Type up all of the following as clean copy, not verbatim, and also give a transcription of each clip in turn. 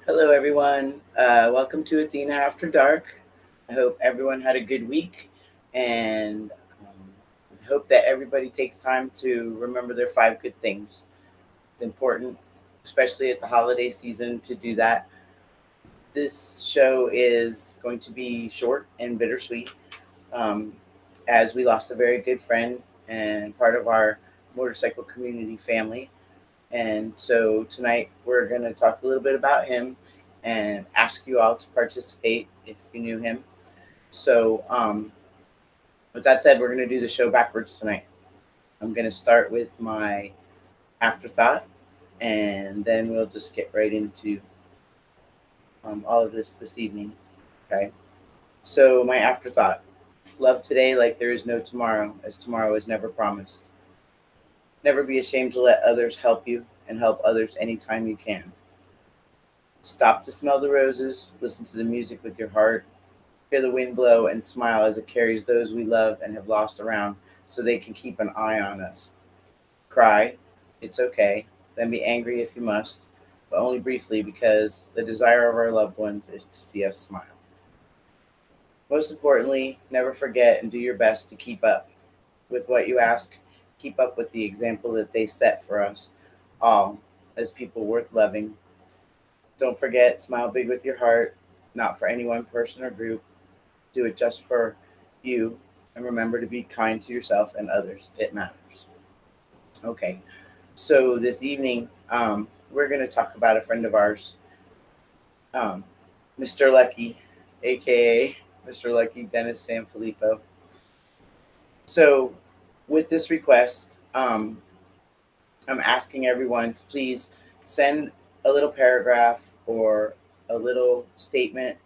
Hello, everyone. Welcome to Athena After Dark. I hope everyone had a good week and hope that everybody takes time to remember their five good things. It's important, especially at the holiday season, to do that. This show is going to be short and bittersweet um, as we lost a very good friend and part of our motorcycle community family. And so tonight we're going to talk a little bit about him and ask you all to participate if you knew him. So, with that said, we're going to do the show backwards tonight. I'm going to start with my afterthought, and then we'll just get right into all of this evening. Okay. So, my afterthought: love today like there is no tomorrow, as tomorrow is never promised. Never be ashamed to let others help you and help others anytime you can. Stop to smell the roses, listen to the music with your heart, hear the wind blow, and smile as it carries those we love and have lost around so they can keep an eye on us. Cry, it's okay, then be angry if you must, but only briefly because the desire of our loved ones is to see us smile. Most importantly, never forget and do your best to keep up with what you ask, keep up with the example that they set for us all as people worth loving. Don't forget, smile big with your heart, not for any one person or group. Do it just for you, and remember to be kind to yourself and others. It matters. Okay, so this evening, we're going to talk about a friend of ours, um, Mr. Lucky, aka Mr. Lucky Dennis Sanfellipo. So, with this request, I'm asking everyone to please send a little paragraph or a little statement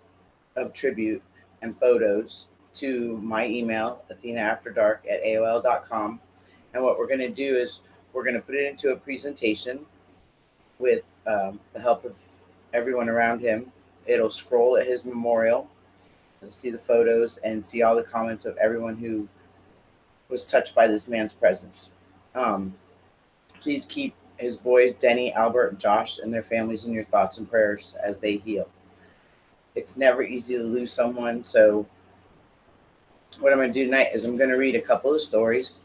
of tribute and photos to my email, athenaafterdark at AOL.com. And what we're going to do is we're going to put it into a presentation with the help of everyone around him. It'll scroll at his memorial, you'll see the photos, and see all the comments of everyone who was touched by this man's presence. Um, Please keep his boys, Denny, Albert, and Josh, and their families in your thoughts and prayers as they heal. It's never easy to lose someone, so what I'm going to do tonight is I'm going to read a couple of stories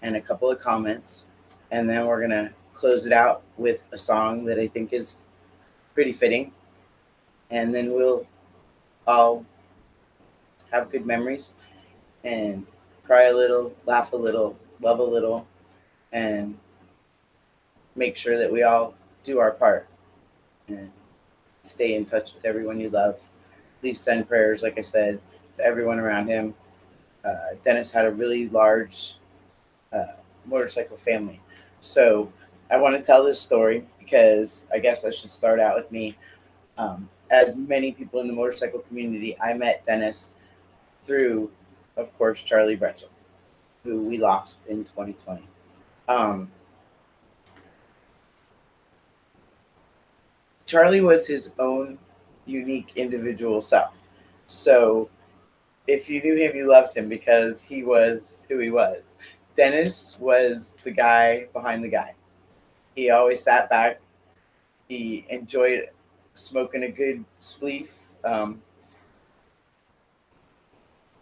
and a couple of comments, and then we're going to close it out with a song that I think is pretty fitting, and then we'll all have good memories and cry a little, laugh a little, love a little, and make sure that we all do our part and stay in touch with everyone you love. Please send prayers, like I said, to everyone around him. Dennis had a really large uh, motorcycle family. So I want to tell this story because I guess I should start out with me. As many people in the motorcycle community, I met Dennis through, of course, Charlie Bretchel, who we lost in 2020. Um, Charlie was his own unique individual self. So if you knew him, you loved him because he was who he was. Dennis was the guy behind the guy. He always sat back. He enjoyed smoking a good spleef. And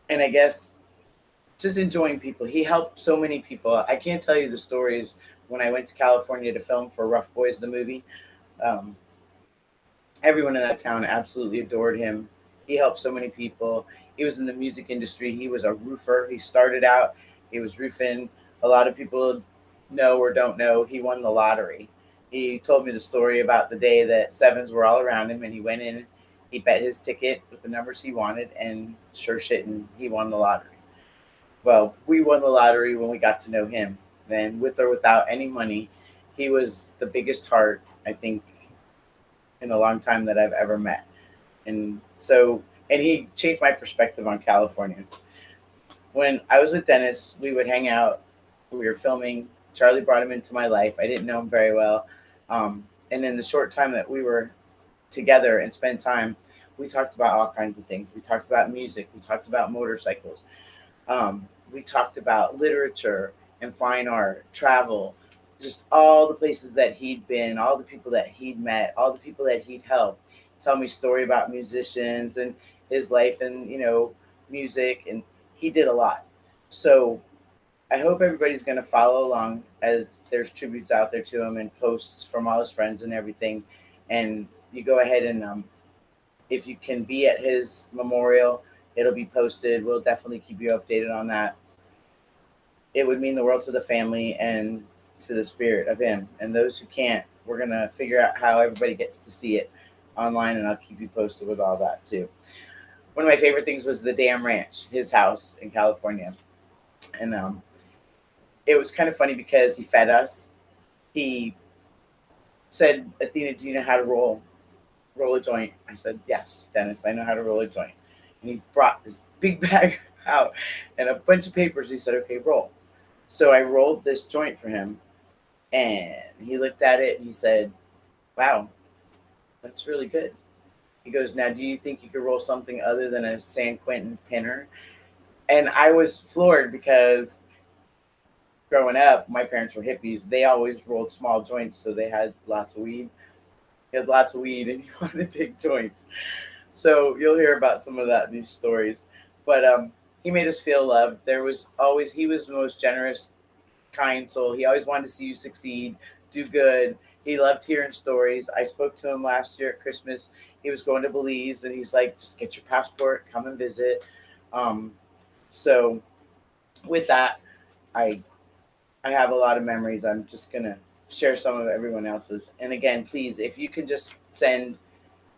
I guess just enjoying people. He helped so many people. I can't tell you the stories when I went to California to film for Rough Boys, the movie. Um, Everyone in that town absolutely adored him. He helped so many people. He was in the music industry. He was a roofer. He started out, he was roofing. A lot of people know or don't know he won the lottery. He told me the story about the day that sevens were all around him and he went in, he bet his ticket with the numbers he wanted, and sure shit, and he won the lottery. Well, we won the lottery when we got to know him. And with or without any money, he was the biggest heart, I think, in a long time that I've ever met. And so, and he changed my perspective on California. When I was with Dennis, we would hang out. We were filming. Charlie brought him into my life. I didn't know him very well. And in the short time that we were together and spent time, we talked about all kinds of things. We talked about music. We talked about motorcycles. We talked about literature and fine art, travel, just all the places that he'd been, all the people that he'd met, all the people that he'd helped. tell me story about musicians and his life and music, and he did a lot. So I hope everybody's going to follow along as there's tributes out there to him and posts from all his friends and everything. And you go ahead and if you can be at his memorial, it'll be posted. We'll definitely keep you updated on that. It would mean the world to the family and to the spirit of him. And those who can't, we're going to figure out how everybody gets to see it online, and I'll keep you posted with all that too. One of my favorite things was the Dam Ranch, his house in California. And it was kind of funny because he fed us. He said, Athena, do you know how to roll a joint? I said, yes, Dennis, I know how to roll a joint. And he brought this big bag out and a bunch of papers. He said, okay, roll. So I rolled this joint for him, and he looked at it and he said, wow, that's really good. He goes, now, do you think you could roll something other than a San Quentin pinner? And I was floored because growing up, my parents were hippies. They always rolled small joints, so they had lots of weed. He had lots of weed, and he wanted big joints. So you'll hear about some of that in these stories. But he made us feel loved. He was the most generous, kind soul. He always wanted to see you succeed, do good. He loved hearing stories. I spoke to him last year at Christmas. He was going to Belize, and he's like, just get your passport, come and visit. Um, so with that, I I have a lot of memories. I'm just gonna share some of everyone else's. And again, please, if you can just send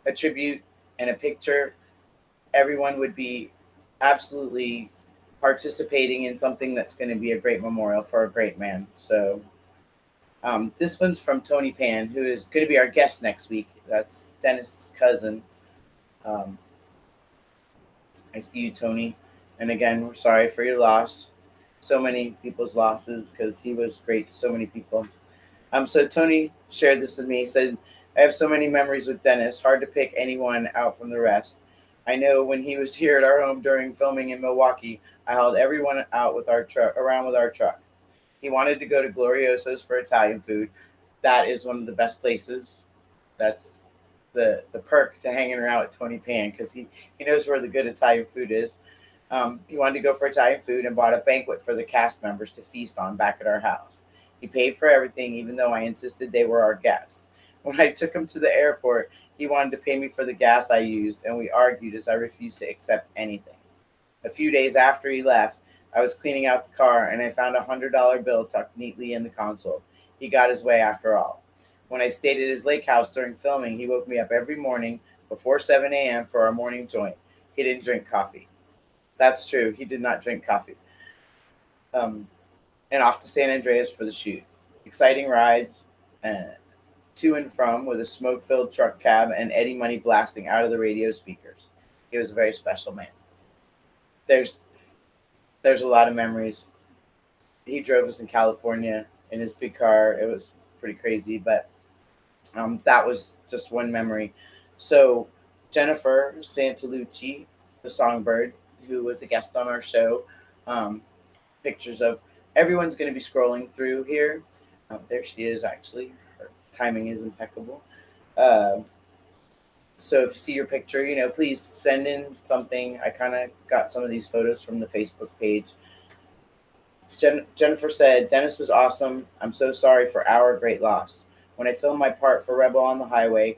a tribute and a picture, everyone would be absolutely participating in something that's going to be a great memorial for a great man. So this one's from Tony Pan, who is going to be our guest next week. That's Dennis's cousin. Um, I see you, Tony. And again, we're sorry for your loss. So many people's losses because he was great to so many people. So Tony shared this with me. He said, I have so many memories with Dennis. Hard to pick anyone out from the rest. I know when he was here at our home during filming in Milwaukee, I held everyone out with our truck around with our truck. He wanted to go to Glorioso's for Italian food. That is one of the best places. That's the perk to hanging around with Tony Pan because he knows where the good Italian food is. He wanted to go for Italian food and bought a banquet for the cast members to feast on back at our house. He paid for everything, even though I insisted they were our guests. When I took him to the airport, he wanted to pay me for the gas I used, and we argued as I refused to accept anything. A few days after he left, I was cleaning out the car and I found $100 bill tucked neatly in the console. He got his way after all. When I stayed at his lake house during filming, he woke me up every morning before 7 a.m. for our morning joint. He didn't drink coffee. That's true. He did not drink coffee. Um, and off to San Andreas for the shoot. Exciting rides to and from with a smoke filled truck cab and Eddie Money blasting out of the radio speakers. He was a very special man. There's there's a lot of memories. He drove us in California in his big car. It was pretty crazy, but that was just one memory. So Jennifer Sanfellipo, the songbird, who was a guest on our show, um, pictures of everyone's going to be scrolling through here. There she is, actually. Her timing is impeccable. Uh, so if you see your picture, please send in something. I kind of got some of these photos from the Facebook page. Jennifer said, Dennis was awesome. I'm so sorry for our great loss. When I filmed my part for Rebel on the Highway,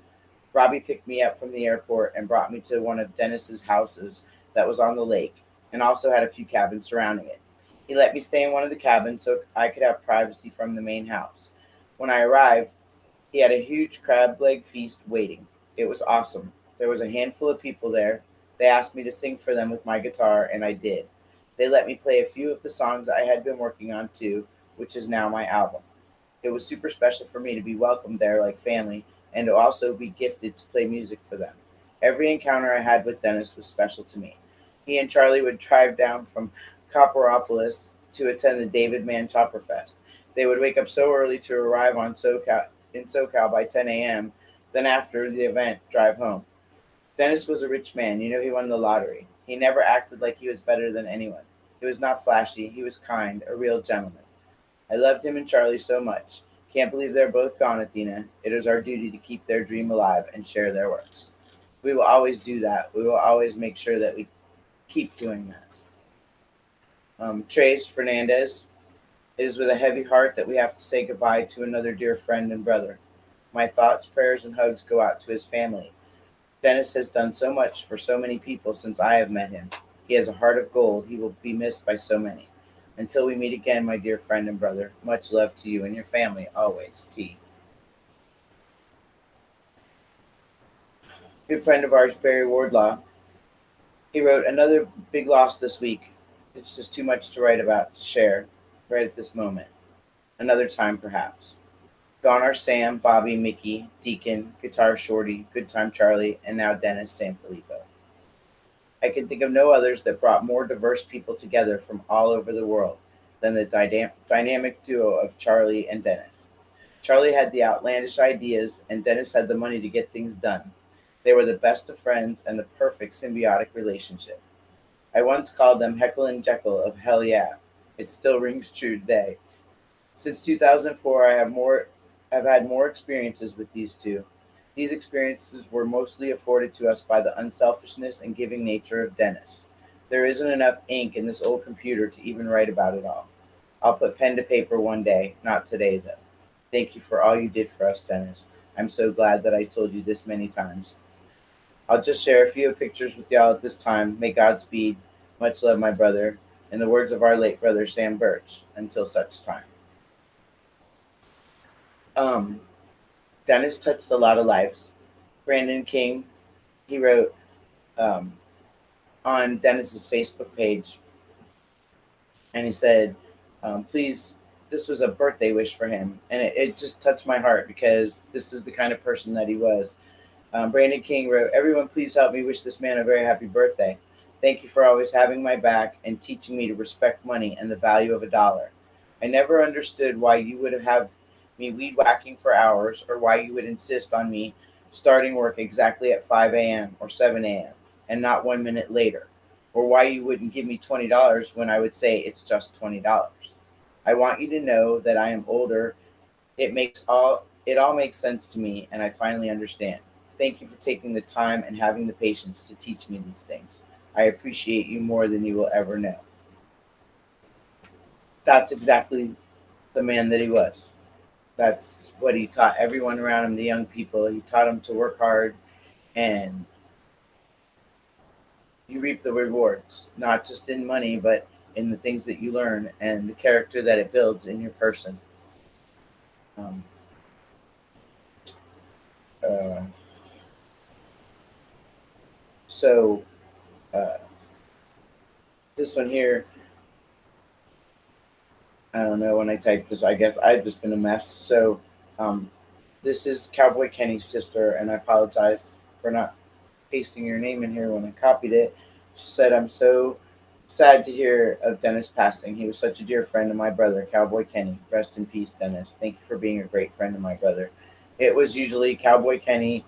Robbie picked me up from the airport and brought me to one of Dennis's houses that was on the lake and also had a few cabins surrounding it. He let me stay in one of the cabins so I could have privacy from the main house. When I arrived, he had a huge crab leg feast waiting. It was awesome. There was a handful of people there. They asked me to sing for them with my guitar, and I did. They let me play a few of the songs I had been working on too, which is now my album. It was super special for me to be welcomed there like family and to also be gifted to play music for them. Every encounter I had with Dennis was special to me. He and Charlie would drive down from Copperopolis to attend the David Mann Chopper Fest. They would wake up so early to arrive in SoCal by 10 a.m., then after the event, drive home. Dennis was a rich man. He won the lottery. He never acted like he was better than anyone. He was not flashy. He was kind, a real gentleman. I loved him and Charlie so much. Can't believe they're both gone, Athena. It is our duty to keep their dream alive and share their works. We will always do that. We will always make sure that we keep doing that. Trace Fernandez. It is with a heavy heart that we have to say goodbye to another dear friend and brother. My thoughts, prayers, and hugs go out to his family. Dennis has done so much for so many people since I have met him. He has a heart of gold. He will be missed by so many. Until we meet again, my dear friend and brother, much love to you and your family always. T. Good friend of ours, Barry Wardlaw. He wrote, another big loss this week. It's just too much to write about, to share, right at this moment. Another time, perhaps. Gone are Sam, Bobby, Mickey, Deacon, Guitar Shorty, Good Time Charlie, and now Dennis Sanfellipo. I can think of no others that brought more diverse people together from all over the world than the dynamic duo of Charlie and Dennis. Charlie had the outlandish ideas, and Dennis had the money to get things done. They were the best of friends and the perfect symbiotic relationship. I once called them Heckle and Jekyll of Hell Yeah. It still rings true today. Since 2004, I've had more experiences with these two. These experiences were mostly afforded to us by the unselfishness and giving nature of Dennis. There isn't enough ink in this old computer to even write about it all. I'll put pen to paper one day, not today though. Thank you for all you did for us, Dennis. I'm so glad that I told you this many times. I'll just share a few pictures with y'all at this time. May Godspeed. Much love, my brother. In the words of our late brother Sam Birch, until such time. Um, Dennis touched a lot of lives. Brandon King, he wrote um, on Dennis's Facebook page, and he said, please, this was a birthday wish for him. And it just touched my heart because this is the kind of person that he was. Brandon King wrote, everyone, please help me wish this man a very happy birthday. Thank you for always having my back and teaching me to respect money and the value of a dollar. I never understood why you would have me weed whacking for hours or why you would insist on me starting work exactly at 5 a.m. or 7 a.m. and not 1 minute later, or why you wouldn't give me $20 when I would say it's just $20. I want you to know that I am older. It all makes sense to me and I finally understand. Thank you for taking the time and having the patience to teach me these things. I appreciate you more than you will ever know. That's exactly the man that he was. That's what he taught everyone around him, the young people. He taught them to work hard and you reap the rewards, not just in money, but in the things that you learn and the character that it builds in your person. Um, uh, so, uh, this one here, I don't know when I typed this. I guess I've just been a mess. So, um, this is Cowboy Kenny's sister, and I apologize for not pasting your name in here when I copied it. She said, I'm so sad to hear of Dennis passing. He was such a dear friend of my brother, Cowboy Kenny. Rest in peace, Dennis. Thank you for being a great friend of my brother. It was usually Cowboy Kenny,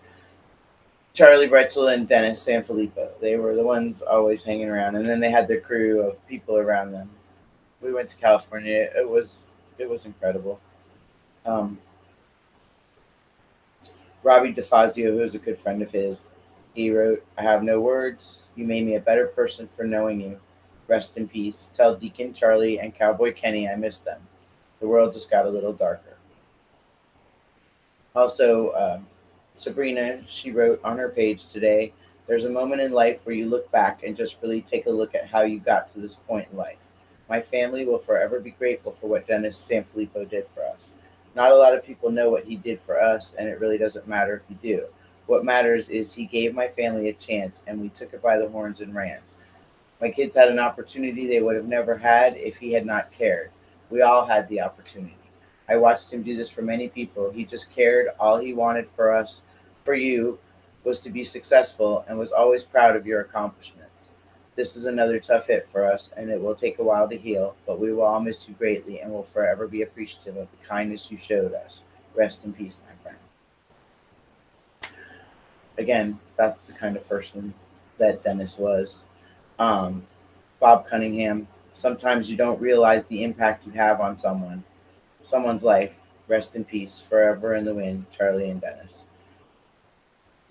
Charlie Bretzel, and Dennis Sanfellipo. They were the ones always hanging around, and then they had their crew of people around them. We went to California. It was incredible. Um, Robbie DeFazio, who is a good friend of his, he wrote, I have no words. You made me a better person for knowing you. Rest in peace. Tell Deacon Charlie and Cowboy Kenny I miss them. The world just got a little darker. Also, Sabrina, she wrote on her page today, there's a moment in life where you look back and just really take a look at how you got to this point in life. My family will forever be grateful for what Dennis Sanfilippo did for us. Not a lot of people know what he did for us, and it really doesn't matter if you do. What matters is he gave my family a chance, and we took it by the horns and ran. My kids had an opportunity they would have never had if he had not cared. We all had the opportunity. I watched him do this for many people. He just cared. All he wanted for us, for you, was to be successful and was always proud of your accomplishments. This is another tough hit for us, and it will take a while to heal, but we will all miss you greatly and will forever be appreciative of the kindness you showed us. Rest in peace, my friend. Again, that's the kind of person that Dennis was. Um, Bob Cunningham. Sometimes you don't realize the impact you have on someone's life. Rest in peace, forever in the wind, Charlie and Dennis.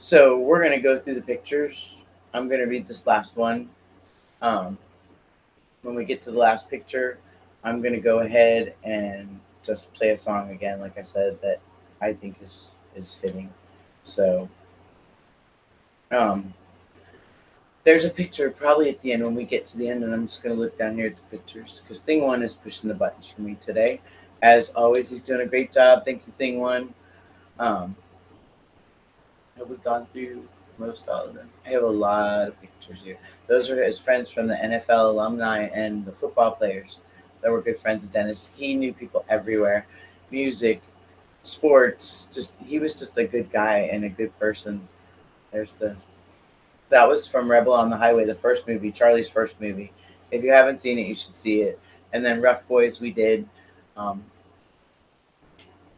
So we're gonna go through the pictures. I'm gonna read this last one. Um, when we get to the last picture, I'm gonna go ahead and just play a song again, like I said, that I think is fitting. So um, there's a picture probably at the end when we get to the end, and I'm just gonna look down here at the pictures because Thing One is pushing the buttons for me today. As always, he's doing a great job. Thank you, Thing One. Um, have we gone through most all of them? I have a lot of pictures here. Those are his friends from the NFL alumni and the football players that were good friends of Dennis. He knew people everywhere, music, sports. Just he was just a good guy and a good person. There's the that was from Rebel on the Highway, the first movie, Charlie's first movie. If you haven't seen it, you should see it. And then Rough Boys, we did. Um,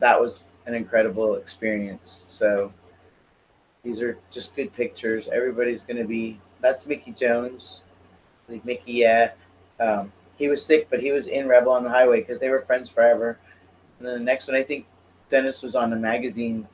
that was an incredible experience. So these are just good pictures. Everybody's gonna be. That's Mickey Jones. Like Mickey, yeah. He was sick, but he was in Rebel on the Highway because they were friends forever. And then the next one, I think Dennis was on a magazine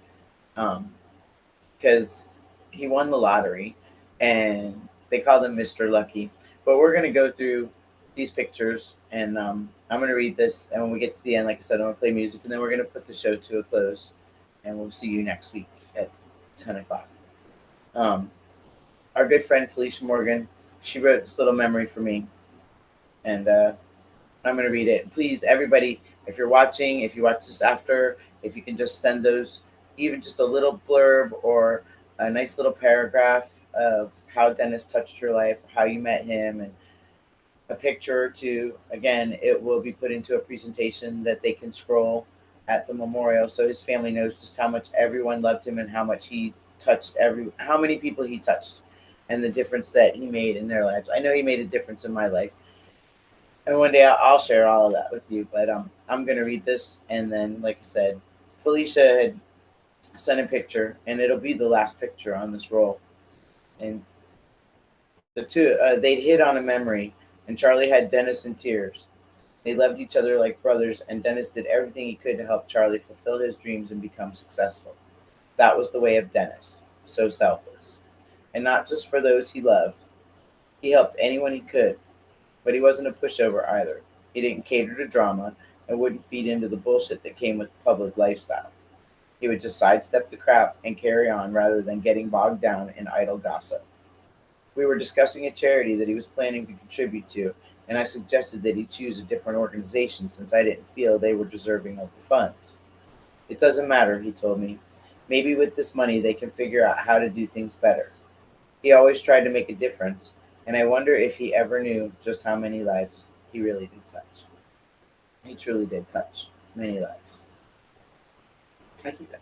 because he won the lottery, and they called him Mr. Lucky. But we're gonna go through these pictures, and I'm gonna read this. And when we get to the end, like I said, I'm gonna play music, and then we're gonna put the show to a close. And we'll see you next week at 10 o'clock. Um, our good friend Felicia Morgan, she wrote this little memory for me, and I'm going to read it. Please, everybody, if you're watching, if you watch this after, if you can just send those, even just a little blurb or a nice little paragraph of how Dennis touched your life, how you met him, and a picture or two. Again, it will be put into a presentation that they can scroll at the memorial so his family knows just how much everyone loved him and how much he touched how many people he touched and the difference that he made in their lives. I know he made a difference in my life. And one day I'll share all of that with you. But I'm gonna read this, and then, like I said, Felicia had sent a picture, and it'll be the last picture on this roll. And the two they'd hit on a memory, and Charlie had Dennis in tears. They loved each other like brothers, and Dennis did everything he could to help Charlie fulfill his dreams and become successful. That was the way of Dennis, so selfless, and not just for those he loved. He helped anyone he could, but he wasn't a pushover either. He didn't cater to drama and wouldn't feed into the bullshit that came with public lifestyle. He would just sidestep the crap and carry on rather than getting bogged down in idle gossip. We were discussing a charity that he was planning to contribute to, and I suggested that he choose a different organization since I didn't feel they were deserving of the funds. It doesn't matter, he told me. Maybe with this money they can figure out how to do things better. He always tried to make a difference, and I wonder if he ever knew just how many lives he really did touch. He truly did touch many lives. I took that.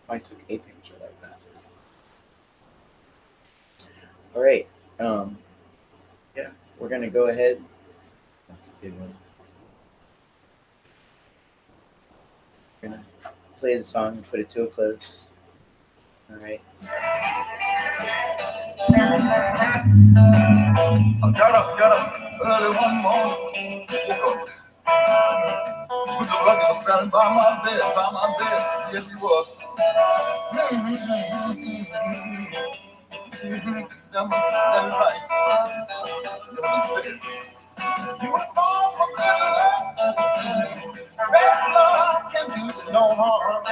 I took a picture like that. All right. Um, yeah, we're gonna go ahead. That's a good one. We're gonna play the song and put it to a close. All right. I got up early one morning. Woke up with the bucket was standing by my bed. Yes, he was. That's right. Let me say it. You were born for good love. Bad love can do you no harm.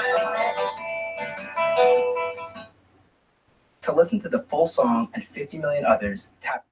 To listen to the full song and 50 million others, tap